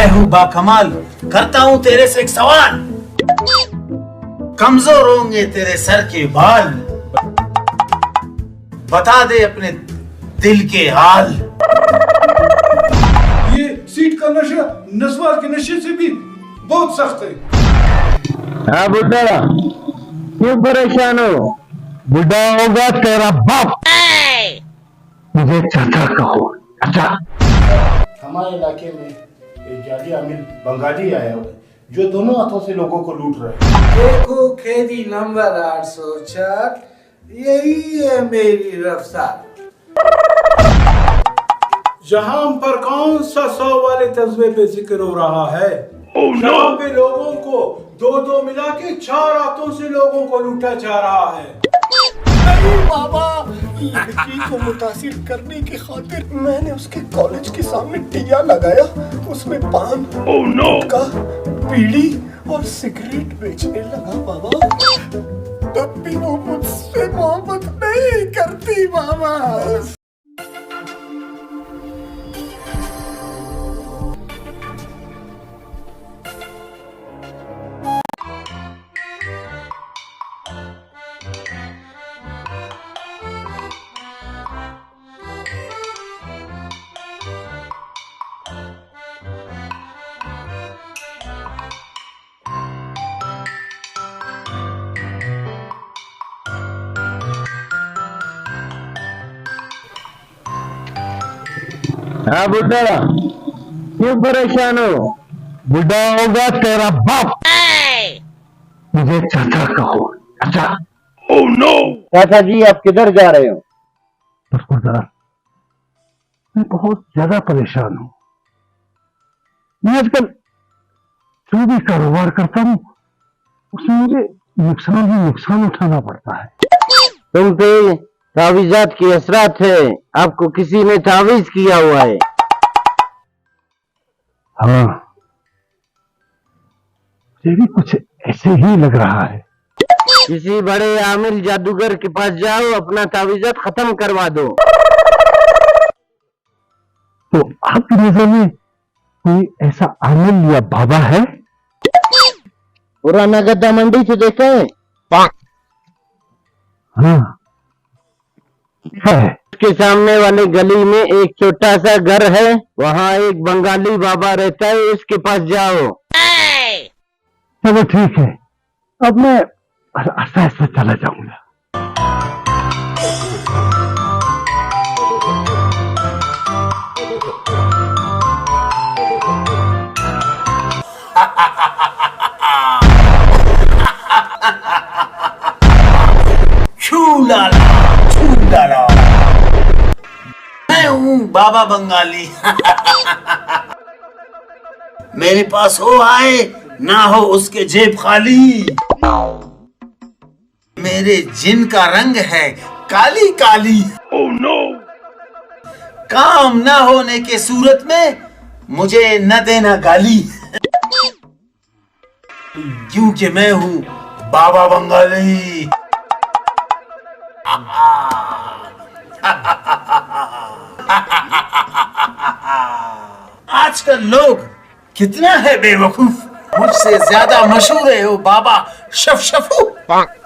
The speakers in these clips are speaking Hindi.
मैं हूँ बाकमाल, करता हूँ तेरे से एक सवाल। कमजोर होंगे तेरे सर के बाल, बता दे अपने दिल के हाल। ये सीट का नशा नस्वार के नशे से भी बहुत सख्त है। हाँ बुड्ढा, क्यों परेशान हो? बुड्ढा होगा तेरा बाप। मुझे चाचा कहो, चाचा। हमारे इलाके में एक जाली आमिर बंगाली आया हुआ है जो दोनों हाथों से लोगों को लूट रहा है। देखो खेदी नंबर 804, यही है मेरी रफ्तार। जहां पर कौन सा 100 वाले तस्वे पे जिक्र हो रहा है, जहां पे लोगों को दो मिला के 4 हाथों से लोगों को लूटा जा रहा है। नहीं बाबा, लड़की को मुतासिर करने की खातिर मैंने उसके कॉलेज के सामने टिया लगाया, उसमें पान, गुटखा, बीड़ी और सिगरेट बेचने लगा बाबा। तब भी वो मुझसे मोहब्बत नहीं करती बाबा। हाँ बुड्ढा, क्यों परेशान हो? बुड्ढा होगा तेरा बाप। मुझे चाचा कहो, चाचा। Oh no. चाचा जी, आप किधर जा रहे हो? खुदा, मैं बहुत ज्यादा परेशान हूँ। मैं आजकल जो भी कारोबार करता हूँ उसमें मुझे नुकसान ही नुकसान उठाना पड़ता है। तुम पे तावीज़ात की असरात है, आपको किसी ने तावीज किया हुआ है। हाँ, मुझे भी कुछ ऐसे ही लग रहा है। किसी बड़े आमिल जादूगर के पास जाओ, अपना तावीज़ात खत्म करवा दो। तो आपकी नजर में कोई ऐसा आमिल या बाबा है? पुराना गद्दा मंडी से देखा है? हाँ है। उसके सामने वाले गली में एक छोटा सा घर है, वहाँ एक बंगाली बाबा रहता है, उसके पास जाओ। चलो ठीक है, अब मैं आस्ते आस्ते चला जाऊंगा। छूलाला, मैं हूँ बाबा बंगाली। मेरे पास हो आए ना हो उसके जेब खाली। मेरे जिन का रंग है काली काली। oh, no. काम ना होने के सूरत में मुझे न देना गाली, क्योंकि मैं हूँ बाबा बंगाली। आजकल लोग कितना है बेवकूफ, मुझसे ज्यादा मशहूर है हो बाबा शफशफू।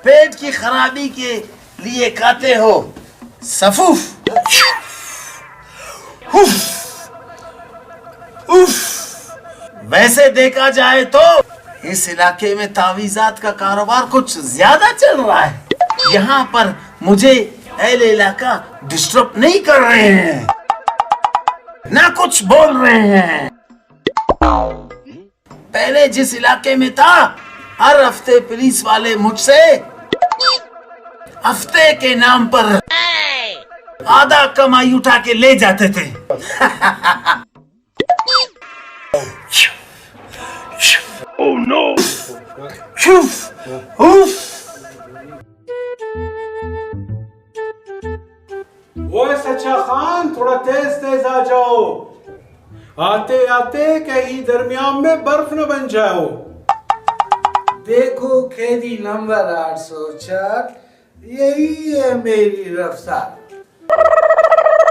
पेट की खराबी के लिए खाते हो सफूफ। उफ। वैसे देखा जाए तो इस इलाके में तावीज़ात का कारोबार कुछ ज्यादा चल रहा है। यहाँ पर मुझे अहले इलाका डिस्टर्ब नहीं कर रहे हैं, ना कुछ बोल रहे हैं। पहले जिस इलाके में था, हर हफ्ते पुलिस वाले मुझसे हफ्ते के नाम पर आधा कमाई उठा के ले जाते थे। oh no! वो सच्चा खान, थोड़ा तेज तेज आ जाओ, आते आते कहीं दरमियान में बर्फ न बन जाओ। देखो खेदी नंबर 804, यही है मेरी रफ्तार।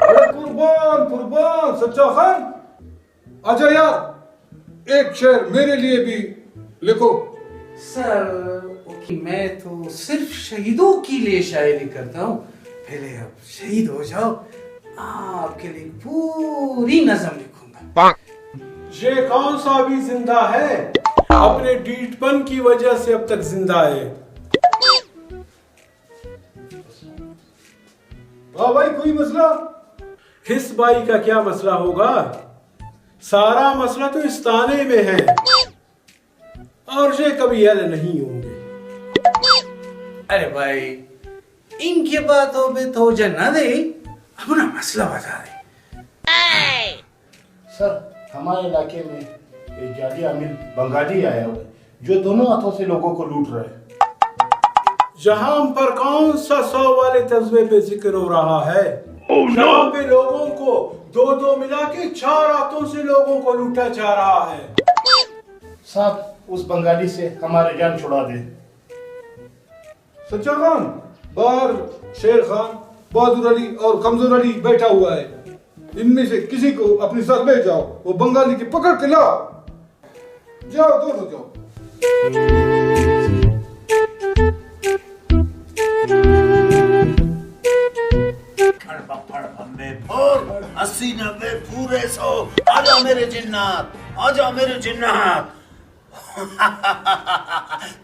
अरे कुर्बान कुर्बान, सच्चा खान आजा यार, एक शेर मेरे लिए भी लिखो। सर मैं तो सिर्फ शहीदों के लिए शायरी करता हूँ। पहले आप शहीद हो जाओ, आपके लिए पूरी नज़म लिखूंगा। ये कौन सा भी जिंदा है, अपने डीठपन की वजह से अब तक जिंदा है। हाँ भाई, कोई मसला? इस बाई का क्या मसला होगा, सारा मसला तो इस ताने में है, और ये कभी हल नहीं होंगे। अरे भाई, इनके बातों पे तो ना दे, अपना मसला बता दे। सर, हमारे इलाके में एक जाली आमिर बंगाली आया हुआ है जो दोनों हाथों से लोगों को लूट रहा है। जहां पर कौन सा 100 वाले तस्वे पे जिक्र हो रहा है, जहां पे लोगों को दो मिला के 4 हाथों से लोगों को लूटा जा रहा है। साहब, उस बंगाली से हमारे जान छुड़ा दे। सच्चा खान, बाहर शेर खान, बहादुर अली और कमजोर अली बैठा हुआ है। इनमें से किसी को अपने साथ ले जाओ, वो बंगाली की पकड़ के लाओ। जाओ दोनों जाओ। फोर 80 90 पूरे 100। आजा मेरे जिन्नात, आजा मेरे जिन्नात।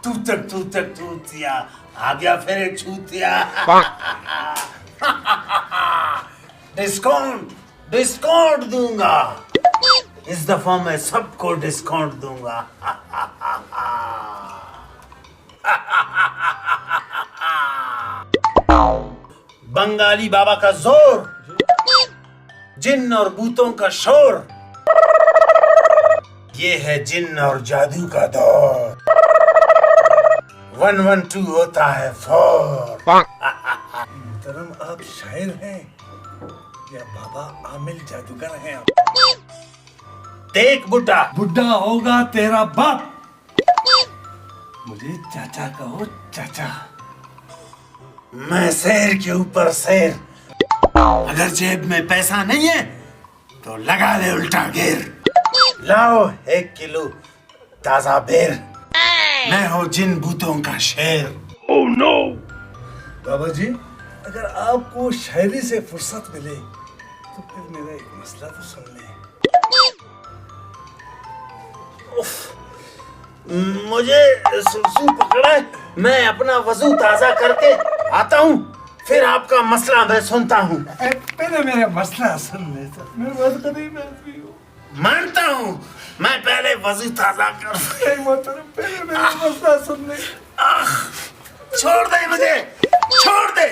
तू तक चूतिया आ गया, फिर एक चूतिया। डिस्काउंट दूंगा, इस दफा मैं सबको डिस्काउंट दूंगा। बंगाली बाबा का जोर, जिन्न और भूतों का शोर, ये है जिन्न और जादू का दौर। 112 होता है 4। मोहतरम, आप शायर हैं या बाबा आमिल जादूगर हैं? देख बुड्ढा, बुड्ढा होगा तेरा बाप। मुझे चाचा कहो, चाचा। मैं शेर के ऊपर शेर, अगर जेब में पैसा नहीं है तो लगा ले उल्टा गिर। लाओ 1 किलो ताजा बेर, मैं हूँ जिन भूतों का शेर। Oh no! बाबा जी, अगर आपको शायरी से फुर्सत मिले तो फिर मेरा एक मसला तो सुन लें। मुझे सुसु पकड़ा है, मैं अपना वजू ताजा करके आता हूँ, फिर आपका मसला मैं सुनता हूँ। पहले मेरा मसला सुन ले सर, मेरी बात करीब है। मानता हूँ, मैं पहले वजू ताजा कर। पहले मेरा मसला सुन ले। छोड़ दे मुझे, छोड़ दे।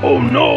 Oh no!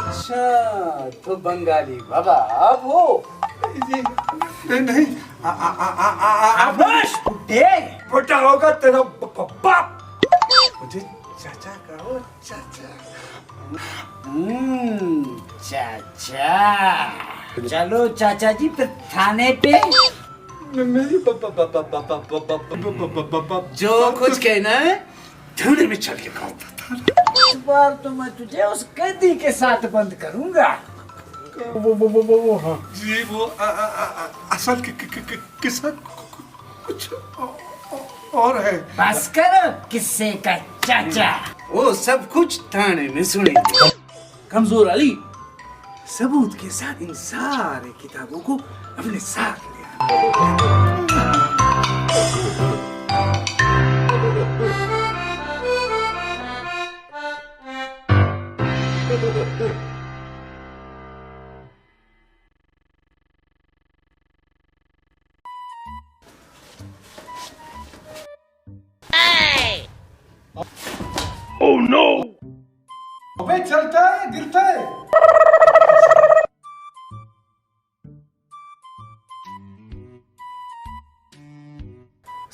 अच्छा, तो बंगाली बाबा आप हो? नहीं, आबश बुड्ढे, बुड्ढा होगा तेरा बाप। मुझे चाचा कहो, चाचा। चाचा। चलो चाचा जी, फिर थाने पे जो कुछ कहना है थाने में चल के कहो। बार तो मैं तुझे उस कैदी के साथ बंद करूंगा। वो हाँ जी, वो असल किस्सा कुछ और है। बस कर किस्से का चाचा। वो सब कुछ थाने में सुनेंगे। कमजोर अली सबूत के साथ इन सारे किताबों को अपने साथ ले आ। अबे चलता है गिरता है।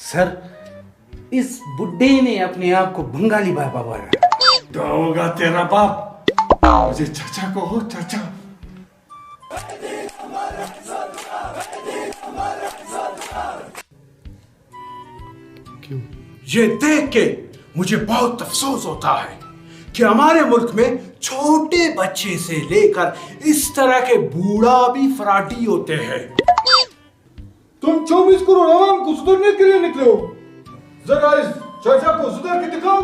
सर, इस बुड्ढे ने अपने आप को बंगाली बाबा बोला। तो होगा तेरा बाप। मुझे चाचा को हो चाचा। ये देख के मुझे बहुत अफसोस होता है कि हमारे मुल्क में छोटे बच्चे से लेकर इस तरह के बूढ़ा भी फराटी होते हैं। तुम 24 करोड़ आवाम को सुधरने के लिए निकले हो। जरा इस चाचा को सुधर के दिखाओ।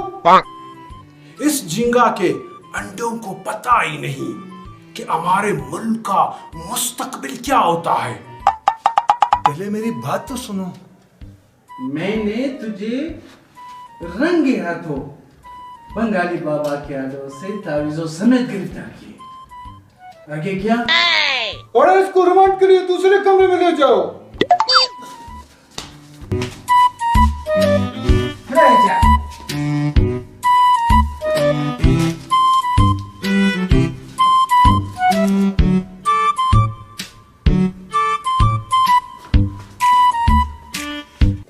इस झींगा के अंडों को पता ही नहीं कि हमारे मुल्क का मुस्तकबिल क्या होता है। पहले मेरी बात तो सुनो। मैंने तुझे रंगे हाथों बंगाली बाबा के आदों से तावीजों समेत गिरफ्तार किए। आगे क्या? और इसको रिमांड के लिए दूसरे कमरे में ले जाओ। रह जा।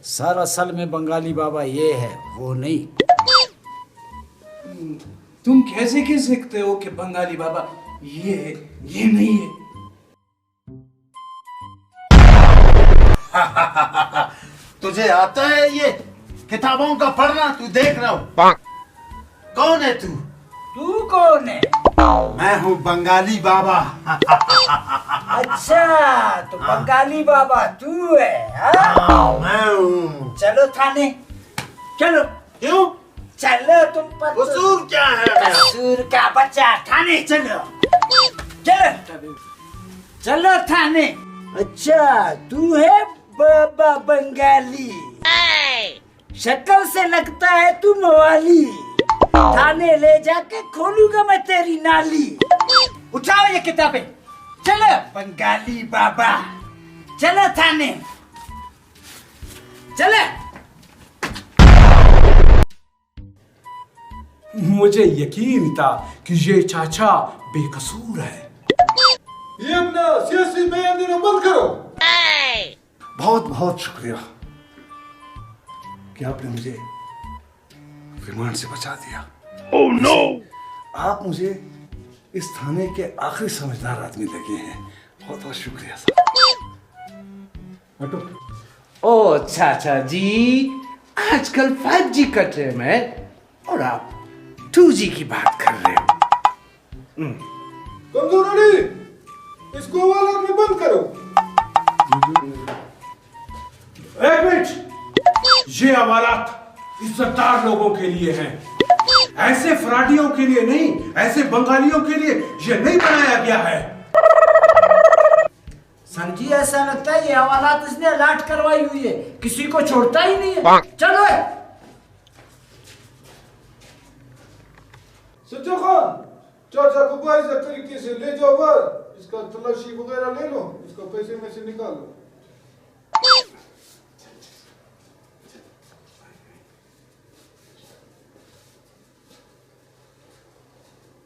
सर, असल में बंगाली बाबा ये है, वो नहीं। तुम कैसे कह सकते हो कि बंगाली बाबा ये है, ये नहीं है? तुझे आता है ये किताबों का पढ़ना? तू देख रहा हो। कौन है तू? तू कौन है? मैं हूँ बंगाली बाबा। अच्छा, तो बंगाली बाबा तू है? हाँ? मैं हूँ। चलो थाने, चलो। क्यों? चलो तुम पर। कसूर क्या है मेरा? कसूर का बच्चा, थाने चलो। चलो चलो थाने। अच्छा, तू है बाबा बंगाली। शक्ल से लगता है तू मवाली। थाने ले जाके खोलूंगा मैं तेरी नाली। उठाओ ये किताबें। चलो बंगाली बाबा, चलो थाने, चलो। मुझे यकीन था कि ये चाचा बेकसूर है। ये अपना सियासी बयान देना बंद करो। बहुत बहुत शुक्रिया कि आपने मुझे रिमांड से बचा दिया। Oh no! आप मुझे इस थाने के आखिरी समझदार आदमी लगे हैं। बहुत बहुत शुक्रिया साहब। ओ चाचा जी, आजकल 5G का टाइम है और आप 2G की बात कर रहे हो। कमजोर अली, इसको हवालात में बंद करो। एक मिनट, ये हवालात इज्जतदार लोगों के लिए हैं, ऐसे फराडियों के लिए नहीं, ऐसे बंगालियों के लिए ये नहीं बनाया गया है। सर जी, ऐसा लगता है ये हवालात इसने अलर्ट करवाई हुई है, किसी को छोड़ता ही नहीं है। चलो। सच्चा खान, चाचा को बाइज़ तरीके से ले जाओ बाहर। इसका तलाशी वगैरह ले लो, इसका पैसे में से निकालो।